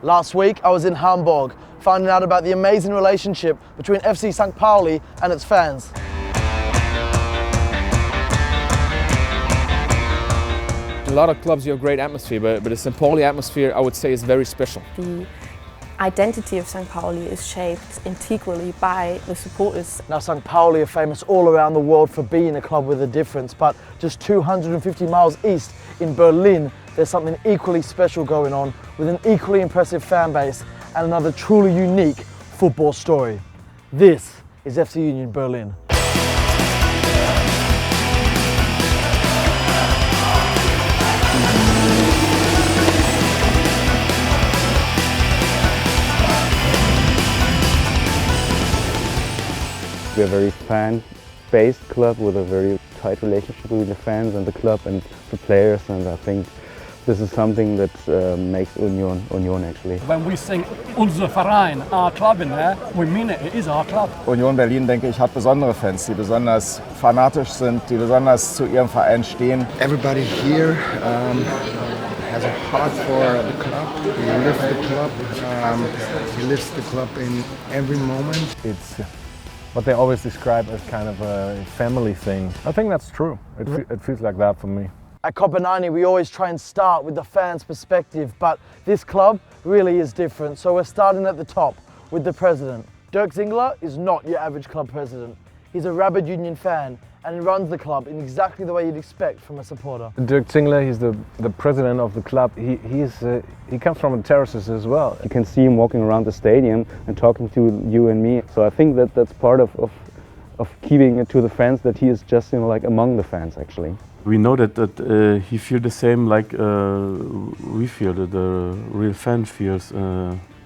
Last week, I was in Hamburg, finding out about the amazing relationship between FC St. Pauli and its fans. A lot of clubs, you have great atmosphere, but the St. Pauli atmosphere, I would say, is very special. The identity of St. Pauli is shaped integrally by the supporters. Now, St. Pauli are famous all around the world for being a club with a difference, but just 250 miles east in Berlin, there's something equally special going on with an equally impressive fan base and another truly unique football story. This is FC Union Berlin. We're a very fan-based club with a very tight relationship between the fans and the club and the players, and I think this is something that makes Union actually. When we sing unser Verein, our club in there, we mean it is our club. Union Berlin, denke ich, hat besondere Fans, die besonders fanatisch sind, die besonders zu ihrem Verein stehen. Everybody here has a heart for the club. He lives the club. He lives the club in every moment. It's what they always describe as kind of a family thing. I think that's true. It feels like that for me. At Copenhagen, we always try and start with the fans' perspective, but this club really is different. So we're starting at the top with the president. Dirk Zingler is not your average club president. He's a rabid Union fan and he runs the club in exactly the way you'd expect from a supporter. Dirk Zingler, he's the president of the club. He comes from the terraces as well. You can see him walking around the stadium and talking to you and me. So I think that's part of keeping it to the fans, that he is just like among the fans actually. We know that he feels the same like we feel, that the real fan feels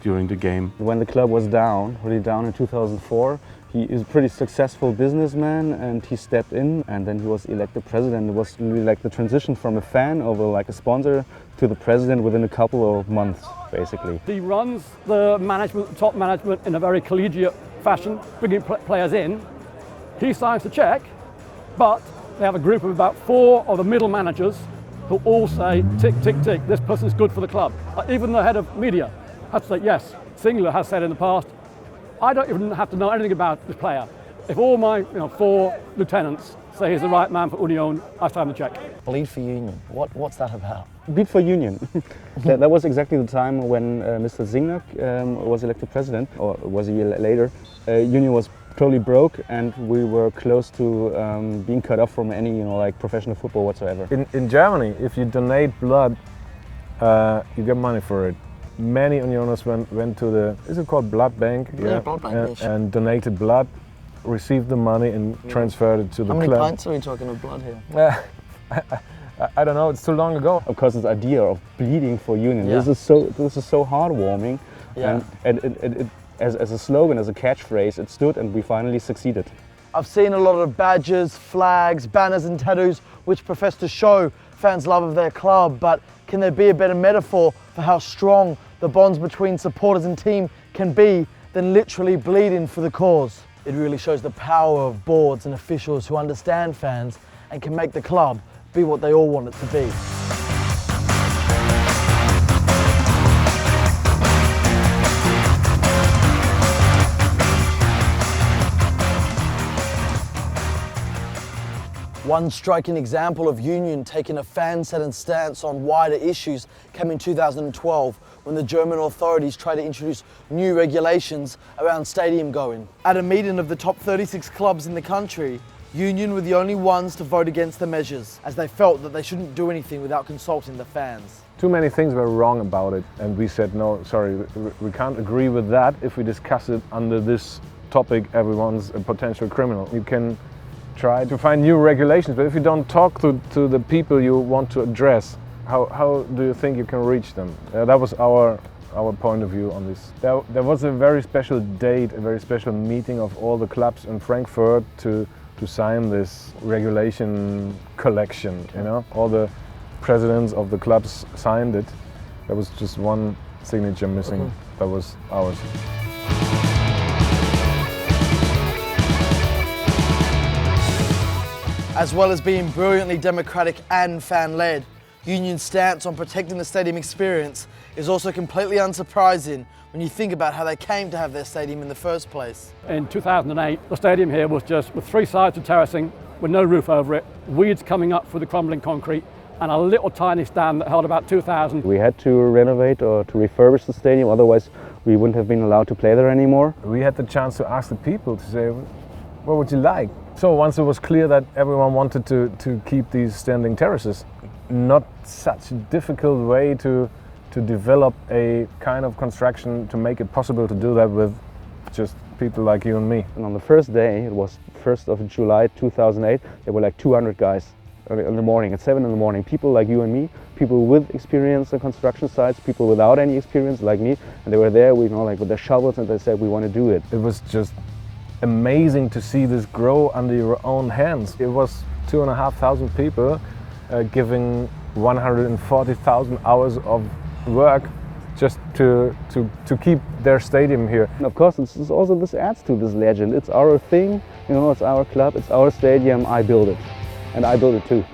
during the game. When the club was really down in 2004, he is a pretty successful businessman and he stepped in and then he was elected president. It was really like the transition from a fan over like a sponsor to the president within a couple of months, basically. He runs the management, top management, in a very collegiate fashion, bringing players in. He signs the cheque, but they have a group of about 4 of the middle managers who all say, tick, tick, tick, this person's good for the club. Even the head of media has to say, yes. Zingler has said in the past, I don't even have to know anything about this player. If all my 4 lieutenants say he's the right man for Union, I sign the cheque. Bleed for Union, what's that about? Bleed for Union. that was exactly the time when Mr. Zingler was elected president, or was a year later. Union was totally broke and we were close to being cut off from any like professional football whatsoever. In Germany, if you donate blood, you get money for it. Many Unioners went to the, is it called blood bank? Yeah, blood bank. And donated blood, received the money and transferred it to the club. How many pints are we talking of blood here? I don't know, it's too long ago. Of course, this idea of bleeding for Union, this is so heartwarming, and it as a slogan, as a catchphrase, it stood and we finally succeeded. I've seen a lot of badges, flags, banners and tattoos which profess to show fans' love of their club, but can there be a better metaphor for how strong the bonds between supporters and team can be than literally bleeding for the cause? It really shows the power of boards and officials who understand fans and can make the club be what they all want it to be. One striking example of Union taking a fan-centered stance on wider issues came in 2012 when the German authorities tried to introduce new regulations around stadium going. At a meeting of the top 36 clubs in the country, Union were the only ones to vote against the measures, as they felt that they shouldn't do anything without consulting the fans. Too many things were wrong about it and we said, no, sorry, we can't agree with that. If we discuss it under this topic, everyone's a potential criminal. You can try to find new regulations, but if you don't talk to the people you want to address, how do you think you can reach them? That was our point of view on this. There was a very special date, a very special meeting of all the clubs in Frankfurt to sign this regulation collection. All the presidents of the clubs signed it. There was just one signature missing. That was ours. As well as being brilliantly democratic and fan-led, Union's stance on protecting the stadium experience is also completely unsurprising when you think about how they came to have their stadium in the first place. In 2008, the stadium here was just with 3 sides of terracing with no roof over it, weeds coming up through the crumbling concrete, and a little tiny stand that held about 2,000. We had to renovate or to refurbish the stadium, otherwise we wouldn't have been allowed to play there anymore. We had the chance to ask the people to say, what would you like? So once it was clear that everyone wanted to keep these standing terraces, not such a difficult way to develop a kind of construction to make it possible to do that with just people like you and me. And on the first day, it was 1st of July 2008, there were like 200 guys in the morning, at 7 in the morning. People like you and me, people with experience on construction sites, people without any experience like me, and they were there, like with their shovels, and they said, we want to do it. It was just amazing to see this grow under your own hands. It was 2,500 people giving 140,000 hours of work just to keep their stadium here. And of course, this adds to this legend. It's our thing, it's our club, it's our stadium. I build it, and I build it too.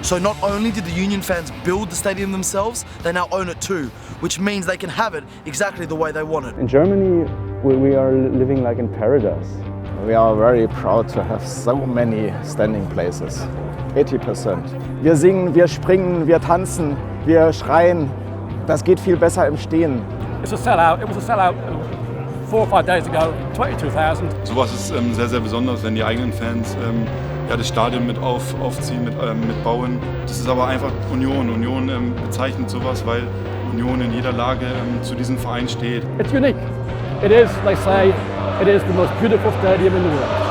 So not only did the Union fans build the stadium themselves, they now own it too, which means they can have it exactly the way they want it. In Germany, we are living like in paradise. We are very proud to have so many standing places. 80%. Wir singen, wir springen, wir tanzen, wir schreien. Das geht viel besser im Stehen. It's a sellout. It was a sellout 4 or 5 days ago, 22,000. Sowas ist sehr, sehr besonders, wenn die eigenen Fans das Stadion mit aufziehen, mit bauen. Das ist aber einfach Union. Union bezeichnet sowas, weil Union in jeder Lage zu diesem Verein steht. It's unique. It is, they say, it is the most beautiful stadium in the world.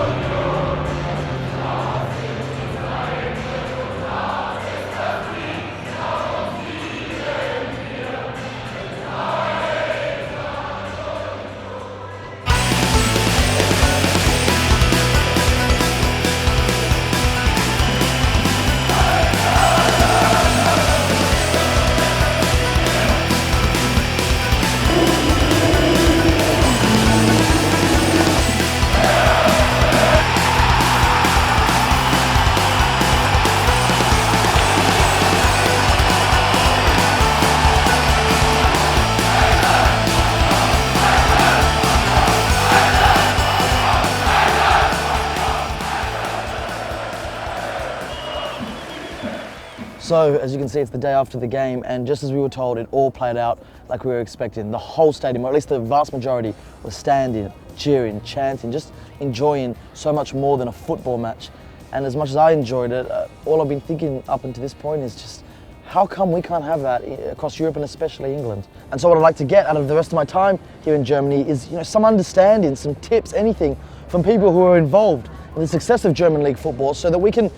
So, as you can see, it's the day after the game, and just as we were told, it all played out like we were expecting. The whole stadium, or at least the vast majority, was standing, cheering, chanting, just enjoying so much more than a football match. And as much as I enjoyed it, all I've been thinking up until this point is just, how come we can't have that across Europe and especially England? And so what I'd like to get out of the rest of my time here in Germany is some understanding, some tips, anything from people who are involved in the success of German League football, so that we can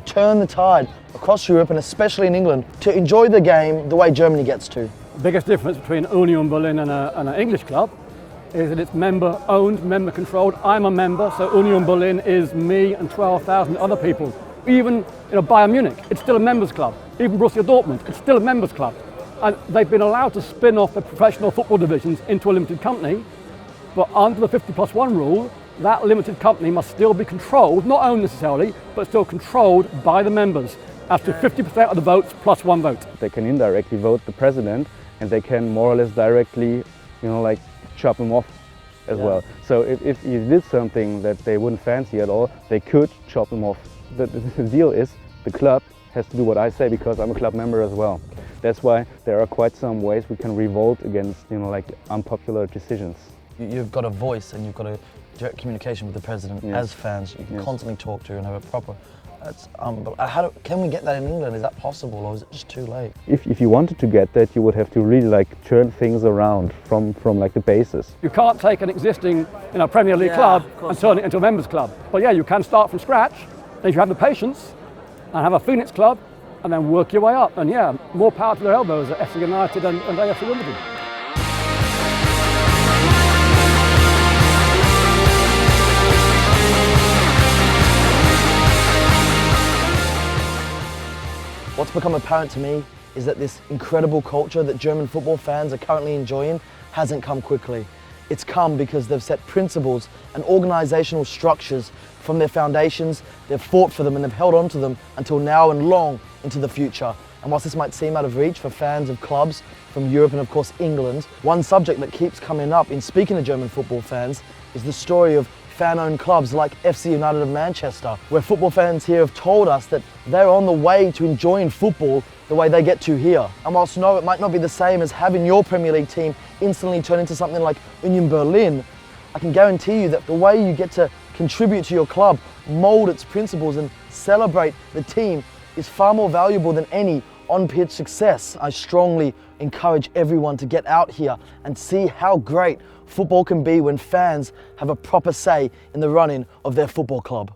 turn the tide across Europe and especially in England to enjoy the game the way Germany gets to. The biggest difference between Union Berlin and an English club is that it's member-owned, member-controlled. I'm a member, so Union Berlin is me and 12,000 other people. Even Bayern Munich, it's still a members club. Even Borussia Dortmund, it's still a members club. And they've been allowed to spin off the professional football divisions into a limited company, but under the 50+1 rule, that limited company must still be controlled, not owned necessarily, but still controlled by the members, as to 50% of the votes plus 1 vote. They can indirectly vote the president, and they can more or less directly, chop him off as well. So if you did something that they wouldn't fancy at all, they could chop him off. The deal is, the club has to do what I say, because I'm a club member as well. That's why there are quite some ways we can revolt against, unpopular decisions. You've got a voice, and you've got a direct communication with the president. As fans. You can constantly talk to and have a proper. Can we get that in England? Is that possible, or is it just too late? If you wanted to get that, you would have to really turn things around from the basis. You can't take an existing Premier League club and turn it into a members club. But yeah, you can start from scratch, if you have the patience, and have a Phoenix club, and then work your way up. And yeah, more power to their elbows at FC United and AFC Wimbledon. What's become apparent to me is that this incredible culture that German football fans are currently enjoying hasn't come quickly. It's come because they've set principles and organisational structures from their foundations, they've fought for them and they've held on to them until now and long into the future. And whilst this might seem out of reach for fans of clubs from Europe and of course England, one subject that keeps coming up in speaking to German football fans is the story of fan-owned clubs like FC United of Manchester, where football fans here have told us that they're on the way to enjoying football the way they get to here. And whilst no, it might not be the same as having your Premier League team instantly turn into something like Union Berlin, I can guarantee you that the way you get to contribute to your club, mould its principles and celebrate the team is far more valuable than any on-pitch success. I strongly encourage everyone to get out here and see how great football can be when fans have a proper say in the running of their football club.